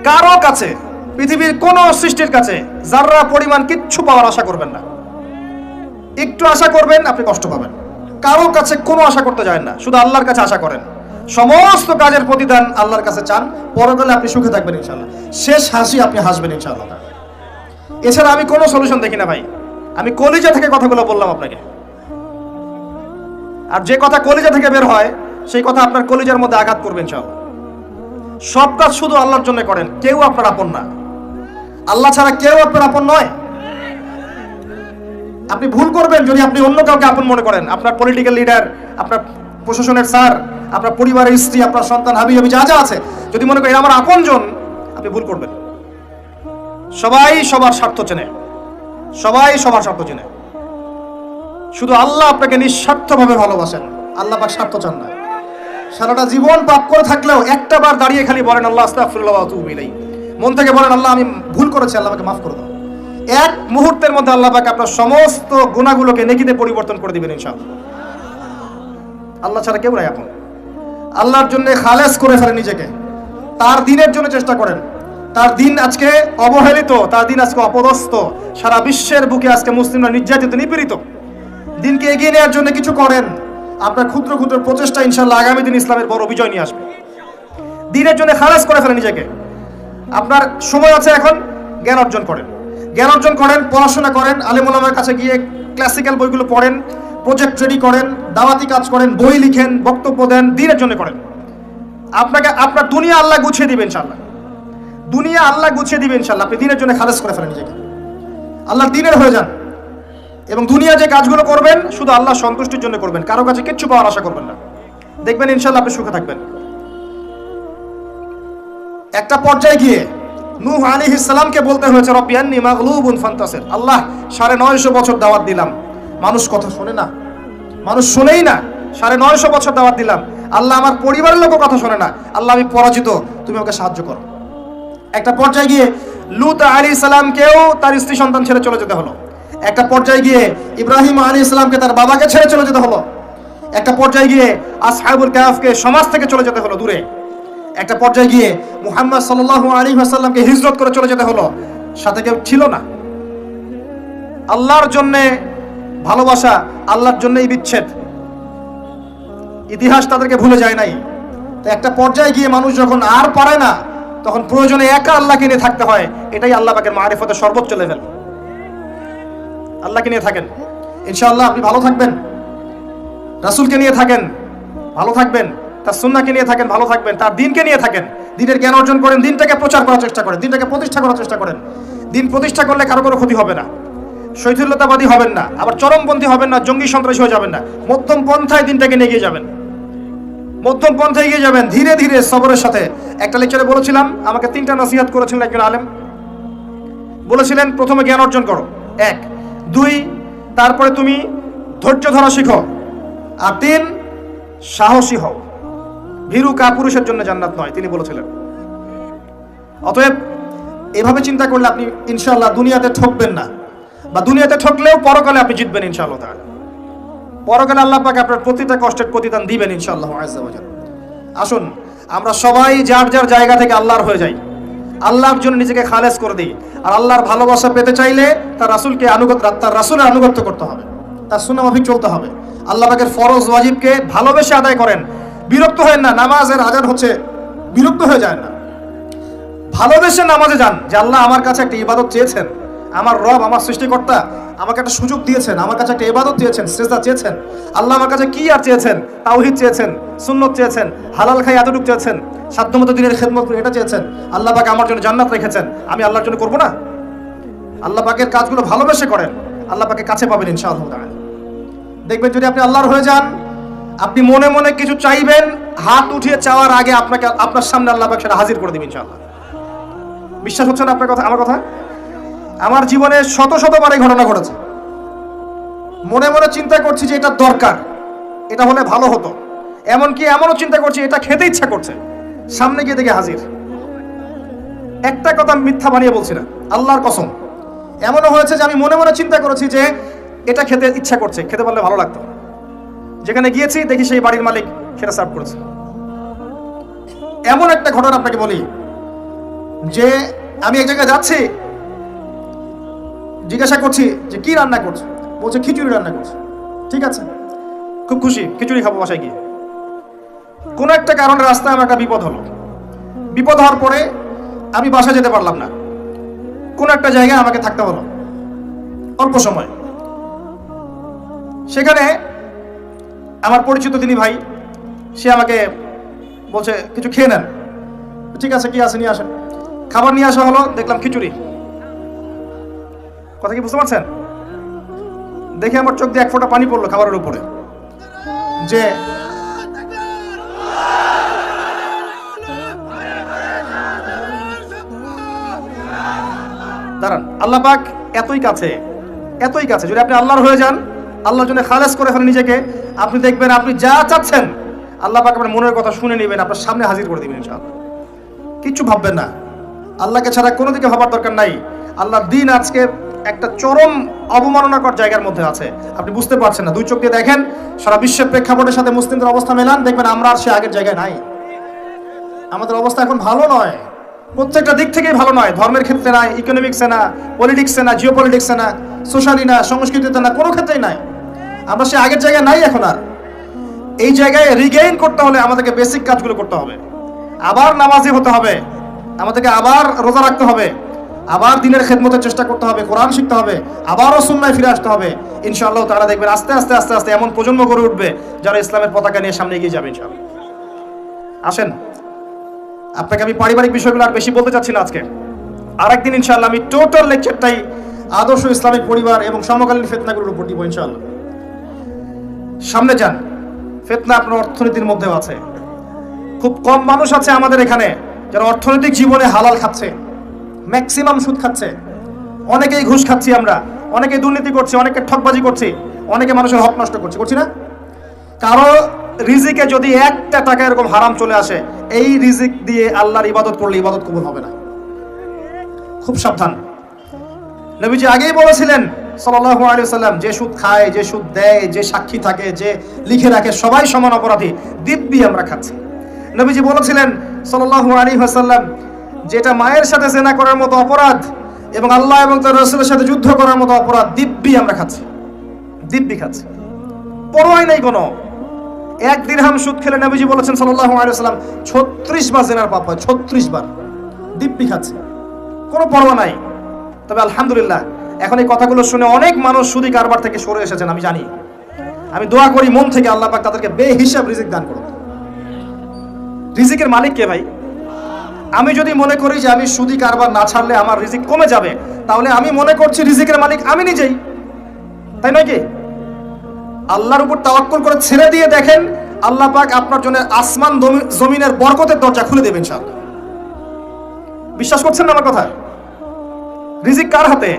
কারো কাছে, পৃথিবীর কোন সৃষ্টির কাছে যাররা পরিমাণ কিচ্ছু পাওয়ার আশা করবেন না। একটু আশা করবেন আপনি কষ্ট পাবেন। কারো কাছে কোনো আশা করতে যায় না, শুধু আল্লাহর কাছে আশা করেন। সমস্ত কাজের প্রতিদান আল্লাহর কাছে চান, পরকালে আপনি সুখে থাকবেন ইনশাআল্লাহ। শেষ হাসি আপনি হাসবেন ইনশাআল্লাহ। এছাড়া আমি কোনো সলিউশন দেখি না ভাই। আমি কলিজা থেকে কথাগুলো বললাম আপনাকে, আর যে কথা কলিজা থেকে বের হয় সেই কথা আপনার কলিজার মধ্যে আঘাত করবে ইনশাআল্লাহ। সব কাজ শুধু আল্লাহর জন্য করেন, কেউ আপনার আপন না। আল্লাহ ছাড়া কেউ আপনার আপন নয়। আপনি ভুল করবেন যদি আপনি অন্য কাউকে আপন মনে করেন। আপনার পলিটিক্যাল লিডার, আপনার প্রশাসনের স্যার, আপনার পরিবারের স্ত্রী, আপনার সন্তান, হাবি হাবি যা যা আছে, যদি মনে করেন আমার আপনজন, আপনি ভুল করবেন। সবাই সবার স্বার্থ চেনে, সবাই সবার স্বার্থ চেনে। শুধু আল্লাহ আপনাকে নিঃস্বার্থভাবে ভালোবাসেন, আল্লাহ পাক স্বার্থ চান না। সারাটা জীবন পাপ করে থাকলেও একটা বার দাঁড়িয়ে খালি বলেন আল্লাহ আস্তাগফিরুল্লাহ ওয়া আতুবু ইলাইহি, মন থেকে বলেন আল্লাহ আমি ভুল করেছি, আল্লাহ আমাকে মাফ করে দাও। এক মুহূর্তের মধ্যে আল্লাহ পাক আপনার সমস্ত গুনাহগুলোকে নেকিতে পরিবর্তন করে দিবেন ইনশাআল্লাহ। আল্লাহ ছাড়া কেউ নাই আপন। আল্লাহর জন্য খালেস করে ফেলেন নিজেকে, তার দিনের জন্য চেষ্টা করেন। তার দিন আজকে অবহেলিত, তার দিন আজকে অপদস্থ। সারা বিশ্বের বুকে আজকে মুসলিমরা নির্যাতিত, নিপীড়িত। দিনকে এগিয়ে নেওয়ার জন্য কিছু করেন। আপনার ক্ষুদ্র ক্ষুদ্র প্রচেষ্টা ইনশাআল্লাহ আগামী দিন ইসলামের বড় বিজয় নিয়ে আসবে। দিনের জন্য খালেস করে ফেলেন নিজেকে। আপনার সময় আছে এখন, জ্ঞান অর্জন করেন, জ্ঞান অর্জন করেন, পড়াশোনা করেন, আলেম ওলামার কাছে গিয়ে ক্লাসিক্যাল বইগুলো পড়েন, প্রজেক্ট রেডি করেন, দাওয়াতি কাজ করেন, বই লিখেন, বক্তব্য দেন, দিনের জন্য করেন। আপনাকে আপনার দুনিয়া আল্লাহ গুছিয়ে দিবেন ইনশাআল্লাহ। দুনিয়া আল্লাহ গুছিয়ে দিবেন ইনশাআল্লাহ। আপনি দিনের জন্য খালেস করে ফেলেন নিজেকে, আল্লাহর দিনের হয়ে যান। এবং দুনিয়া যে কাজগুলো করবেন শুধু আল্লাহ সন্তুষ্টির জন্য করবেন, কারো কাছে কিচ্ছু পাওয়ার আশা করবেন না। দেখবেন ইনশাআল্লাহ আপনি সুখে থাকবেন। একটা পর্যায়ে গিয়ে নূহ আলাইহিস সালামকে বলতে হয়েছে রব্বি আন্নী মাগলুবুন ফান্তাসির। আল্লাহ 950 বছর দাওয়াত দিলাম, মানুষ কথা শোনে না, মানুষ শোনেই না। 950 বছর দাওয়াত দিলাম, আল্লাহ আমার পরিবারের লোকও কথা শোনে না। আল্লাহ আমি পরাজিত, তুমি আমাকে সাহায্য করো। একটা পর্যায়ে গিয়ে লূত আলাইহিস সালামকেও তার স্ত্রী সন্তান ছেড়ে চলে যেতে হলো। একটা পর্যায়ে গিয়ে ইব্রাহিম আলাইহিস সালামকে তার বাবাকে ছেড়ে চলে যেতে হলো। একটা পর্যায়ে গিয়ে আসহাবুল কাহফকে সমাজ থেকে চলে যেতে হলো দূরে। একটা পর্যায়ে গিয়ে মুহাম্মদ সাল্লাল্লাহু আলাইহি ওয়াসাল্লামকে হিজরত করে চলে যেতে হলো, সাথে কেউ ছিল না। আল্লাহর জন্য ভালোবাসা, আল্লাহর জন্যই বিচ্ছেদ। ইতিহাস তাদেরকে ভুলে যায় নাই। তো একটা পর্যায়ে গিয়ে মানুষ যখন আর পারে না, তখন প্রয়োজনে একা আল্লাহকে নিয়ে থাকতে হয়। এটাই আল্লাহ পাকের মারিফতের সর্বোচ্চ লেভেল। আল্লাহকে নিয়ে থাকেন, ইনশাআল্লাহ আপনি ভালো থাকবেন। রাসূলকে নিয়ে থাকেন, ভালো থাকবেন। তার সুন্নাহকে নিয়ে থাকেন, ভালো থাকবেন। তার দিনকে নিয়ে থাকেন, দিনের জ্ঞান অর্জন করেন, দিনটাকে প্রচার করার চেষ্টা করেন, দিনটাকে প্রতিষ্ঠা করার চেষ্টা করেন। দিন প্রতিষ্ঠা করলে কারো কোনো ক্ষতি হবে না। শৈথিল্যতাবাদী হবেন না, আবার চরমপন্থী হবেন না, জঙ্গি সন্ত্রাসী হয়ে যাবেন না। মধ্যম পন্থায় দিনটাকে নিয়ে গিয়ে যাবেন, মধ্যম পন্থায় এগিয়ে যাবেন, ধীরে ধীরে সবরের সাথে। একটা লেকচারে বলেছিলাম, আমাকে 3টা নসিহত করেছিলেন একজন আলেম। বলেছিলেন প্রথমে জ্ঞান অর্জন করো, 1, 2, তারপরে তুমি ধৈর্য ধরা শিখো, আর 3 সাহসী হও। ভীরু কাপুরুষের জন্য জান্নাত নয়, তিনি বলেছিলেন। অতএব এভাবে চিন্তা করলে আপনি ইনশাআল্লাহ দুনিয়াতে ঠকবেন না, বা দুনিয়াতে ঠকলেও পরকালে আপনি জিতবেন ইনশাআল্লাহ তাআলা। পরকালে আল্লাহ পাক আপনার প্রতিটা কষ্টের প্রতিদান দিবেন ইনশাআল্লাহ আযজা ওয়া জাল। আসুন আমরা সবাই যার যার জায়গা থেকে আল্লাহর হয়ে যাই, আল্লাহর জন্য নিজেকে খালেস করে দিই। আর আল্লাহর ভালোবাসা পেতে চাইলে তার রাসূলকে তার রাসূলের আনুগত্য করতে হবে, তার সুন্নাহ মাফিক চলতে হবে। আল্লাহ পাকের ফরজ ওয়াজিবকে ভালোবেসে আদায় করেন। বিরক্ত হয় না, নামাজের আজান হচ্ছে বিরক্ত হয়ে যায় না। ভালোবেসে নামাজে যান, যে আল্লাহ আমার কাছে একটা ইবাদত চেয়েছেন, আমার রব, আমার সৃষ্টিকর্তা আমাকে একটা সুযোগ দিয়েছেন, আমার কাছে একটা ইবাদত চেয়েছেন, সিজদা চেয়েছেন। আল্লাহ আমার কাছে কি আর চেয়েছেন? তাওহীদ চেয়েছেন, সুন্নাত চেয়েছেন, হালাল খাই এতটুকু চেয়েছেন, সাধ্যমতো দিনের খেদমত এটা চেয়েছেন। আল্লাহ পাক আমার জন্য জান্নাত রেখেছেন, আমি আল্লাহর জন্য করব না? আল্লাহ পাকের কাজগুলো ভালোবেসে করেন, আল্লাহ পাকে কাছে পাবেন ইনশাআল্লাহ তাআলা। দেখবেন যদি আপনি আল্লাহর হয়ে যান, আপনি মনে মনে কিছু চাইবেন, হাত উঠিয়ে চাওয়ার আগে আপনার সামনে আল্লাহ পাক সেটা হাজির করে দিবেন ইনশাআল্লাহ। বিশ্বাস হচ্ছে না আপনার কথা, আমার কথা? আমার জীবনে শত শতবার এই ঘটনা ঘটেছে। মনে মনে চিন্তা করছি যে এটা দরকার, এটা হলে ভালো হতো, এমনকি এমনও চিন্তা করছি এটা খেতে ইচ্ছা করছে, সামনে গিয়ে দেখে হাজির। একটা কথা মিথ্যা বানিয়ে বলছি না, আল্লাহর কসম। এমনও হয়েছে যে আমি মনে মনে চিন্তা করেছি যে এটা খেতে ইচ্ছা করছে, খেতে পারলে ভালো লাগতো। যেখানে গিয়েছি দেখি সেই বাড়ির মালিক সেটা সার্ভ করেছে। এমন একটা ঘটনা আপনাকে বলি, যে আমি এক জায়গায় যাচ্ছি, জিজ্ঞাসা করছি যে কি রান্না করছো, বলছে খিচুড়ি রান্না করছে। ঠিক আছে, খুব খুশি, খিচুড়ি খাবো বাসায় গিয়ে। কোনো একটা কারণে রাস্তায় আমার একটা বিপদ হলো। বিপদ হওয়ার পরে আমি বাসায় যেতে পারলাম না, কোনো একটা জায়গায় আমাকে থাকতে হলো অল্প সময়। সেখানে আমার পরিচিত তিনি ভাই, সে আমাকে বলছে কিছু খেয়ে নেন। ঠিক আছে, কি আছে নিয়ে আসেন। খাবার নিয়ে আসা হলো, দেখলাম খিচুড়ি। কথা কি বুঝতে পারছেন? দেখে আমার চোখ দিয়ে এক ফোঁটা পানি পড়লো খাবারের উপরে। যে দাঁড়ান, আল্লাহ পাক এতই কাছে, এতই কাছে। যদি আপনি আল্লাহর হয়ে যান, আল্লাহর জন্য খালেস করে ফেলেন নিজেকে, আপনি দেখবেন আপনি যা চাচ্ছেন আল্লাহ পাক আপনার মনের কথা শুনে নেবেন, আপনার সামনে হাজির করে দিবেন ইনশাআল্লাহ। কিচ্ছু ভাববেন না, আল্লাহকে ছাড়া কোনো দিকে ভাবার দরকার নাই। আল্লাহর দিন আজকে একটা চরম অবমাননাকর জায়গার মধ্যে আছে, আপনি বুঝতে পারছেন না। দুই চোখ দিয়ে দেখেন, সারা বিশ্বের প্রেক্ষাপটের সাথে মুসলিমদের অবস্থা মেলান, দেখবেন আমরা আর সে আগের জায়গায় নাই। আমাদের অবস্থা এখন ভালো নয়, প্রত্যেকটা দিক থেকেই ভালো নয়। ধর্মের ক্ষেত্রে নাই, ইকোনমিক্সে না, পলিটিক্সে না, জিও পলিটিক্সে না, সোশ্যালি না, সংস্কৃতিতে না, কোনো ক্ষেত্রেই নাই। আমরা সে আগের জায়গায় নাই এখন আর। এই জায়গায় রিগেইন করতে হলে আমাদেরকে বেসিক কাজগুলো করতে হবে। আবার নামাজি হতে হবে, আমাদেরকে আবার রোজা রাখতে হবে, আবার দিনের খেদমতের চেষ্টা করতে হবে, কোরআন শিখতে হবে, আবারও সুন্নায় ফিরে আসতে হবে। ইনশাআল্লাহ তারা দেখবেন আস্তে আস্তে আস্তে আস্তে এমন প্রজন্ম গড়ে উঠবে যারা ইসলামের পতাকা নিয়ে সামনে এগিয়ে যাবে ইনশাআল্লাহ। আসেন, আপনাকে আমি পারিবারিক বিষয়গুলো আর বেশি বলতে চাচ্ছি না আজকে। আরেকদিন ইনশাআল্লাহ আমি টোটাল লেকচারটাই আদর্শ ইসলামিক পরিবার এবং সমকালীন ফিতনাগুলোর উপর দিব ইনশাআল্লাহ। সামনে যান, ফিতনা আপনার অর্থনীতির মধ্যেও আছে। খুব কম মানুষ আছে আমাদের এখানে যারা অর্থনৈতিক জীবনে হালাল খাচ্ছে, ম্যাক্সিমাম সুদ খাচ্ছে। অনেকেই ঘুষ খাচ্ছি আমরা, অনেকে দুর্নীতি করছি, অনেকে ঠকবাজি করছি, অনেকে মানুষের হক নষ্ট করছি না? কারো রিজিকে যদি একটা টাকা এরকম হারাম চলে আসে, এই রিজিক দিয়ে আল্লাহর ইবাদত করলে ইবাদত কবুল হবে না। খুব সাবধান। নবীজি আগেই বলেছিলেন সাল্লাল্লাহু আলাইহি ওয়াসাল্লাম, যে সুদ খায়, যে সুদ দেয়, যে সাক্ষী থাকে, যে লিখে রাখে, সবাই সমান অপরাধী। দিব্যি আমরা খাচ্ছি। নবীজি বলেছিলেন সাল্লাল্লাহু আলাইহি ওয়াসাল্লাম, যেটা মায়ের সাথে জেনা করার মতো অপরাধ এবং আল্লাহ এবং তার রাসূলের সাথে যুদ্ধ করার মতো অপরাধ, দিব্যি আমরা খাচ্ছি, দিব্যি খাচ্ছি, পরোয়াই নাই কোনো। এক দিরহাম সুদ খেলে নবীজি বলেছেন সাল্লাল্লাহু আলাইহি ওয়াসাল্লাম 36 বার জেনার পাপ হয়, 36 বার। দিব্যি খাচ্ছে, কোনো পরোয়া নাই। তবে আলহামদুলিল্লাহ এখন এই কথাগুলো শুনে অনেক মানুষ সুদি কারবার থেকে সরে এসেছেন, আমি জানি। আমি দোয়া করি মন থেকে আল্লাহ পাক তাদেরকে বেহিসাব রিজিক দান করুন। রিজিকের মালিক কে ভাই? আমি যদি মনে করি যে আমি সুদি কারবার না ছাড়লে আমার রিজিক কমে যাবে, তাহলে আমি মনে করছি রিজিকের মালিক আমি নিজেই, তাই নয় কি? আল্লাহর উপর তাওয়াক্কুল করে ছেড়ে দিয়ে দেখেন, আল্লাহ পাক আপনার জন্য আসমান জমিনের বরকতের দরজা খুলে দেবেন ইনশাআল্লাহ। বিশ্বাস করছেন না আমার কথা? রিজিক কার হাতে?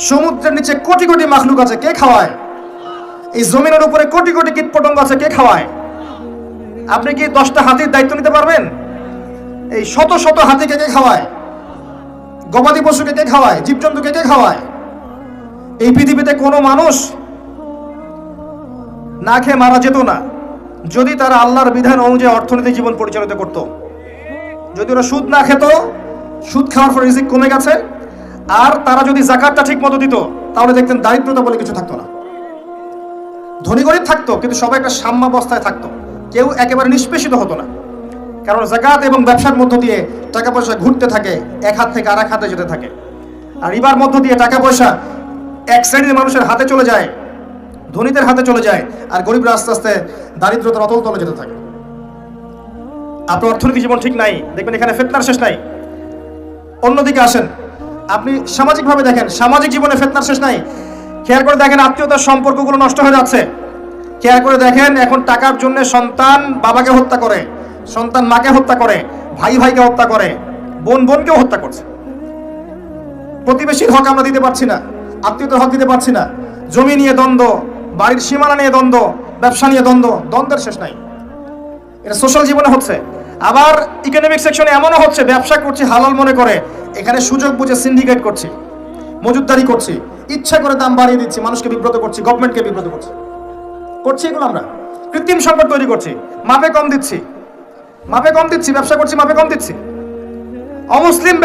সমুদ্রের নিচে কোটি কোটি মাখলুক আছে, কে খাওয়ায়? এই জমিনের উপরে কোটি কোটি কীটপতঙ্গ আছে, কে খাওয়ায়? আপনি কি 10টা হাতির দায়িত্ব নিতে পারবেন? এই শত শত হাতিকে কে খাওয়ায়? গবাদি পশুকে কে খাওয়ায়? জীবজন্তুকে কে খাওয়ায়? এই পৃথিবীতে কোনো মানুষ না খেয়ে মারা যেত না যদি তারা আল্লাহর বিধান অনুযায়ী অর্থনৈতিক জীবন পরিচালিত করত। যদি ওরা সুদ না খেত, সুদ খাওয়ার পর রিজিক কমে গেছে, আর তারা যদি যাকাতটা ঠিক মতো দিত, তাহলে দেখতেন দারিদ্রতা বলে কিছু থাকতো না। ধনী গরিব থাকতো, কিন্তু সবাই একটা সাম্যাবস্থায় থাকতো, কেউ একেবারে নিষ্পেষিত হতো না। কারণ যাকাত এবং ব্যবসার মধ্য দিয়ে টাকা পয়সা ঘুরতে থাকে, এক হাত থেকে আরেক হাতে যেতে থাকে। আর রিবার মধ্য দিয়ে টাকা পয়সা এক শ্রেণীর মানুষের হাতে চলে যায়, ধনীদের হাতে চলে যায়, আর গরিবরা আস্তে আস্তে দারিদ্রতার অতল তলে যেতে থাকে। আপনার অর্থনৈতিক জীবন ঠিক নাই, দেখবেন এখানে ফিতনার শেষ নাই। অন্যদিকে আসেন, আপনি সামাজিকভাবে দেখেন, সামাজিক জীবনে ফিতনার শেষ নাই। খেয়াল করে দেখেন, আত্মীয়তার সম্পর্কগুলো নষ্ট হয়ে যাচ্ছে। খেয়াল করে দেখেন, এখন টাকার জন্য সন্তান বাবাকে হত্যা করে, সন্তান মাকে হত্যা করে, ভাই ভাইকে হত্যা করে, বোন বোনকেও হত্যা করছে। প্রতিবেশীর হক আমরা দিতে পারছি না, আত্মীয়তার হক দিতে পারছি না, জমি নিয়ে দ্বন্দ্ব, বাড়ির সীমানা নিয়ে দ্বন্দ্ব, ব্যবসা নিয়ে দ্বন্দ্ব, দ্বন্দ্বের শেষ নাই। এটা সোশ্যাল জীবনে হচ্ছে। আবার ইকোনমিক সেকশনে এমনও হচ্ছে, ব্যবসা করছি হালাল মনে করে, এখানে সুযোগ বুঝে সিন্ডিকেট করছি, মজুতদারি করছি, ইচ্ছা করে দাম বাড়িয়ে দিচ্ছি, মানুষকে বিব্রত করছি, গভর্নমেন্টকে বিব্রত করছি, এগুলো আমরা কৃত্রিম সংকট তৈরি করছি, মাপে কম দিচ্ছি, ব্যবসা করছি মাপে কম দিচ্ছি। অমুসলিম